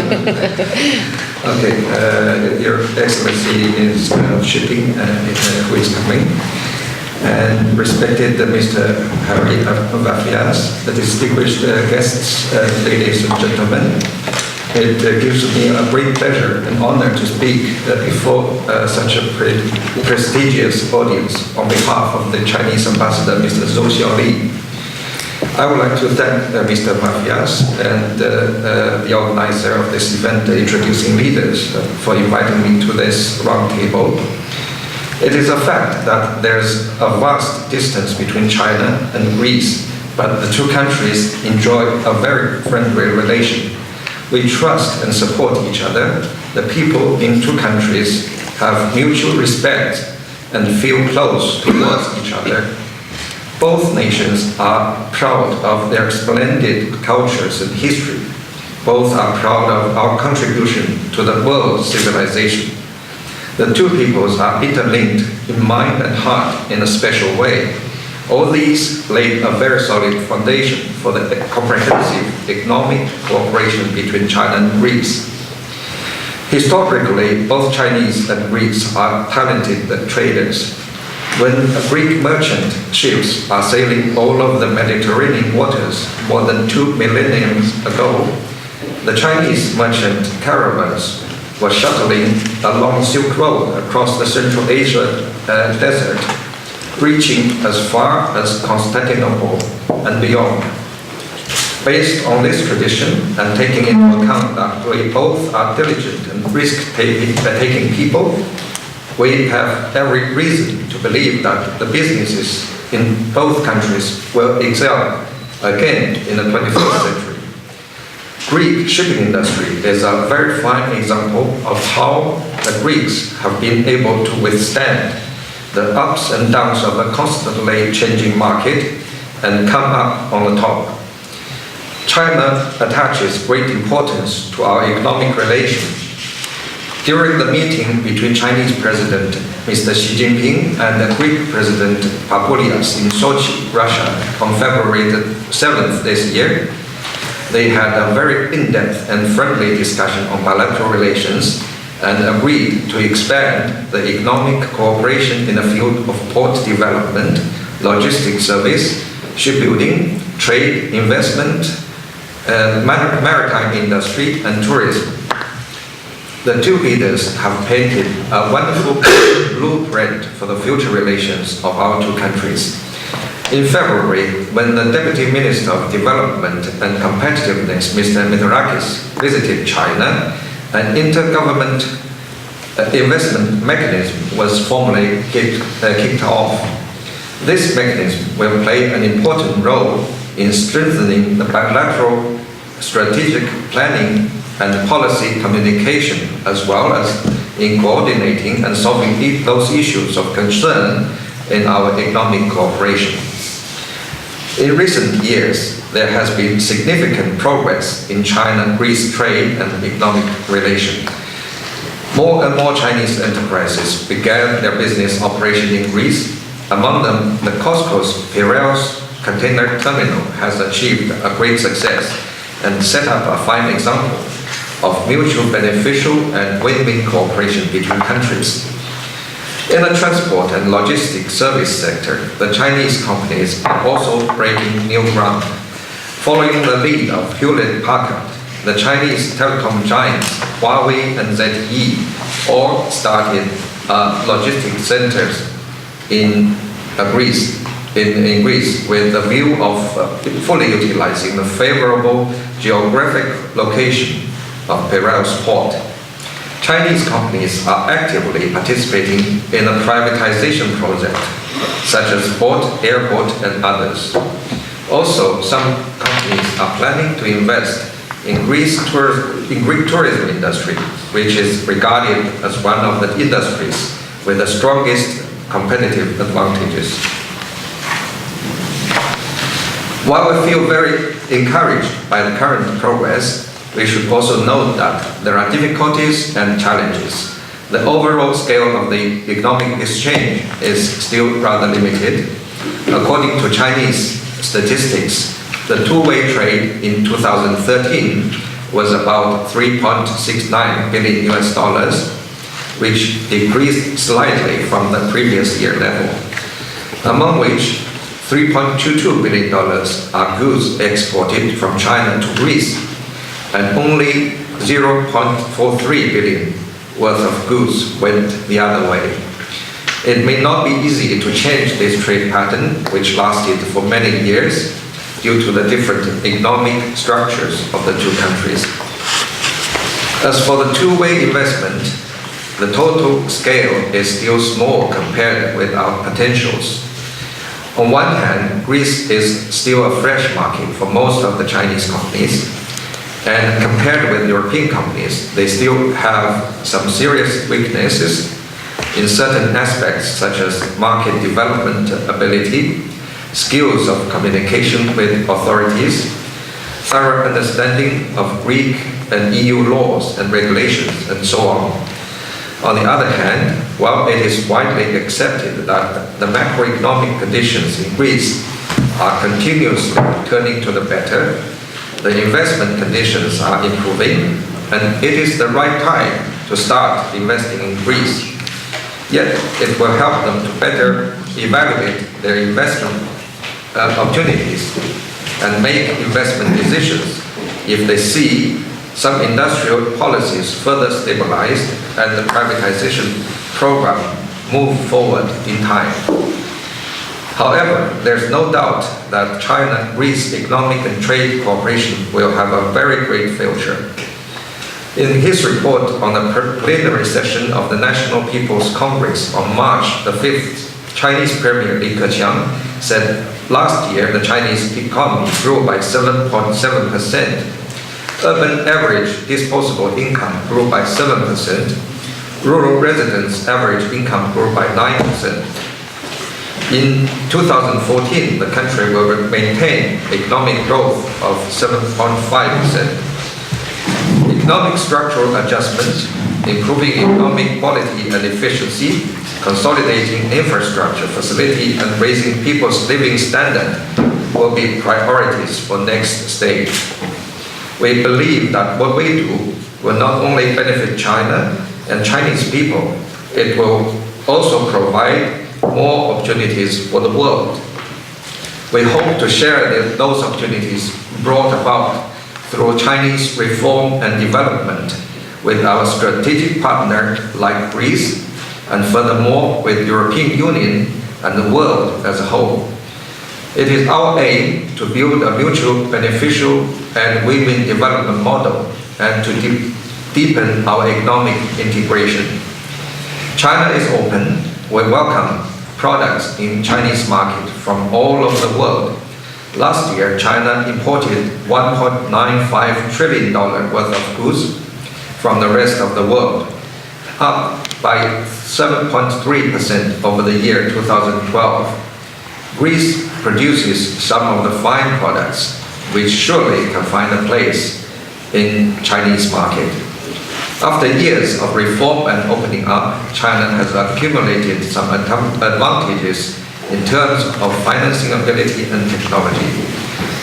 Okay, Your Excellency is shipping who is coming. And respected Mr. Harry Vafias, the distinguished guests, ladies and gentlemen, it gives me a great pleasure and honor to speak before such a prestigious audience on behalf of the Chinese ambassador, Mr. Zhou Xiaoli. I would like to thank Mr. Vafias and the organizer of this event, Introducing Leaders, for inviting me to this roundtable. It is a fact that there's a vast distance between China and Greece, but the two countries enjoy a very friendly relation. We trust and support each other. The people in two countries have mutual respect and feel close towards each other. Both nations are proud of their splendid cultures and history. Both are proud of our contribution to the world civilization. The two peoples are interlinked in mind and heart in a special way. All these laid a very solid foundation for the comprehensive economic cooperation between China and Greece. Historically, both Chinese and Greeks are talented traders. When Greek merchant ships are sailing all over the Mediterranean waters more than 2 millennia ago, the Chinese merchant caravans were shuttling along Silk Road across the Central Asia desert, reaching as far as Constantinople and beyond. Based on this tradition and taking into account that we both are diligent and risk-taking people, we have every reason to believe that the businesses in both countries will excel again in the 21st century. Greek shipping industry is a very fine example of how the Greeks have been able to withstand the ups and downs of a constantly changing market and come up on the top. China attaches great importance to our economic relations. During the meeting between Chinese President Mr. Xi Jinping and the Greek President Vafias in Sochi, Russia, on February the 7th this year, they had a very in-depth and friendly discussion on bilateral relations and agreed to expand the economic cooperation in the field of port development, logistics service, shipbuilding, trade, investment, maritime industry, and tourism. The two leaders have painted a wonderful blueprint for the future relations of our two countries. In February, when the Deputy Minister of Development and Competitiveness, Mr. Mitsotakis, visited China, an intergovernment investment mechanism was formally kicked off. This mechanism will play an important role in strengthening the bilateral strategic planning and policy communication, as well as in coordinating and solving those issues of concern in our economic cooperation. In recent years, there has been significant progress in China-Greece trade and economic relations. More and more Chinese enterprises began their business operation in Greece. Among them, the COSCO's Piraeus container terminal has achieved a great success and set up a fine example of mutual beneficial and win-win cooperation between countries. In the transport and logistics service sector, the Chinese companies are also breaking new ground. Following the lead of Hewlett-Packard, the Chinese telecom giants Huawei and ZTE all started logistics centers in Greece with the view of fully utilizing the favorable geographic location of Piraeus port. Chinese companies are actively participating in a privatization project, such as port, airport, and others. Also, some companies are planning to invest in Greek tourism industry, which is regarded as one of the industries with the strongest competitive advantages. While we feel very encouraged by the current progress, we should also note that there are difficulties and challenges. The overall scale of the economic exchange is still rather limited. According to Chinese statistics, the two-way trade in 2013 was about 3.69 billion US dollars, which decreased slightly from the previous year level, among which $3.22 billion are goods exported from China to Greece, and only 0.43 billion worth of goods went the other way. It may not be easy to change this trade pattern, which lasted for many years due to the different economic structures of the two countries. As for the two-way investment, the total scale is still small compared with our potentials. On one hand, Greece is still a fresh market for most of the Chinese companies, and compared with European companies, they still have some serious weaknesses in certain aspects such as market development ability, skills of communication with authorities, thorough understanding of Greek and EU laws and regulations, and so on. On the other hand, while it is widely accepted that the macroeconomic conditions in Greece are continuously turning to the better, the investment conditions are improving, and it is the right time to start investing in Greece. Yet, it will help them to better evaluate their investment opportunities and make investment decisions if they see some industrial policies further stabilized and the privatization program move forward in time. However, there's no doubt that China-Greece economic and trade cooperation will have a very great future. In his report on the plenary session of the National People's Congress on March the 5th, Chinese Premier Li Keqiang said last year the Chinese economy grew by 7.7%. Urban average disposable income grew by 7%. Rural residents' average income grew by 9%. In 2014, the country will maintain economic growth of 7.5%. Economic structural adjustments, improving economic quality and efficiency, consolidating infrastructure facility, and raising people's living standard will be priorities for next stage. We believe that what we do will not only benefit China and Chinese people, it will also provide more opportunities for the world. We hope to share those opportunities brought about through Chinese reform and development with our strategic partner like Greece, and furthermore with European Union and the world as a whole. It is our aim to build a mutual beneficial and win-win development model and to deepen our economic integration. China is open. We welcome products in Chinese market from all over the world. Last year, China imported $1.95 trillion worth of goods from the rest of the world, up by 7.3% over the year 2012. Greece produces some of the fine products which surely can find a place in Chinese market. After years of reform and opening up, China has accumulated some advantages in terms of financing ability and technology.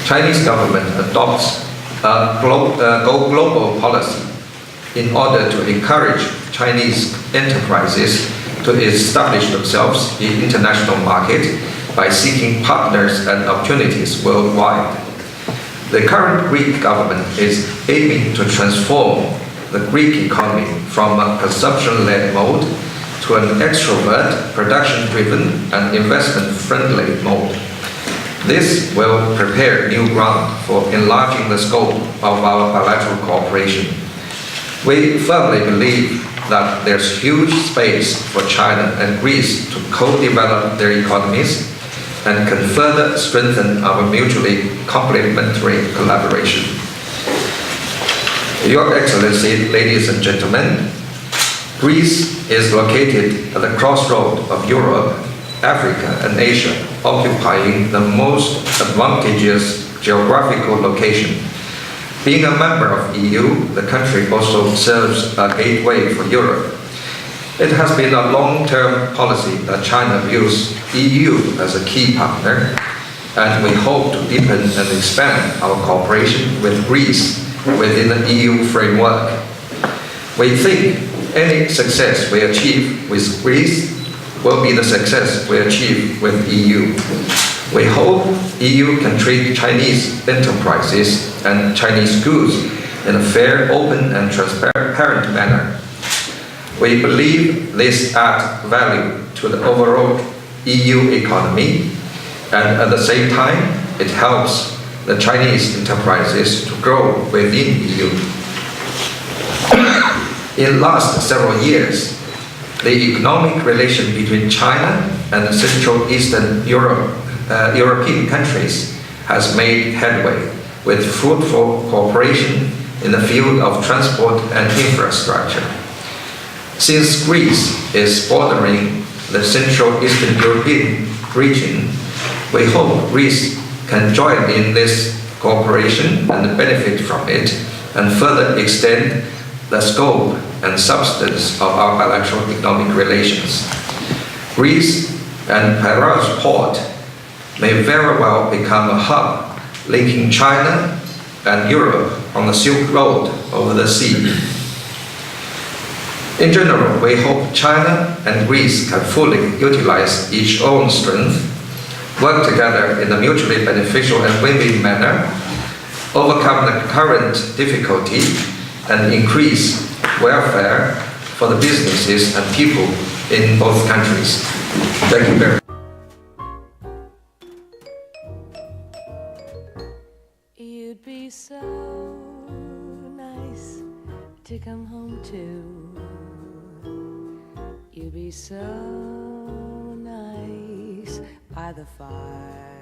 Chinese government adopts a global policy in order to encourage Chinese enterprises to establish themselves in international market by seeking partners and opportunities worldwide. The current Greek government is aiming to transform the Greek economy from a consumption-led mode to an extrovert, production-driven, and investment-friendly mode. This will prepare new ground for enlarging the scope of our bilateral cooperation. We firmly believe that there's huge space for China and Greece to co-develop their economies and can further strengthen our mutually complementary collaboration. Your Excellency, ladies and gentlemen, Greece is located at the crossroad of Europe, Africa, and Asia, occupying the most advantageous geographical location. Being a member of EU, the country also serves a gateway for Europe. It has been a long-term policy that China views EU as a key partner, and we hope to deepen and expand our cooperation with Greece within the EU framework. We think any success we achieve with Greece will be the success we achieve with EU. We hope EU can treat Chinese enterprises and Chinese goods in a fair, open, and transparent manner. We believe this adds value to the overall EU economy, and at the same time, it helps the Chinese enterprises to grow within EU. In the last several years, the economic relation between China and the Central Eastern European countries has made headway with fruitful cooperation in the field of transport and infrastructure. Since Greece is bordering the Central Eastern European region, we hope Greece can join in this cooperation and benefit from it, and further extend the scope and substance of our bilateral economic relations. Greece and Piraeus port may very well become a hub linking China and Europe on the Silk Road over the sea. In general, we hope China and Greece can fully utilize each own strength, work together in a mutually beneficial and win-win manner, overcome the current difficulty, and increase welfare for the businesses and people in both countries. Thank you very much. You'd be so nice to come home to. You'd be so nice by the fire.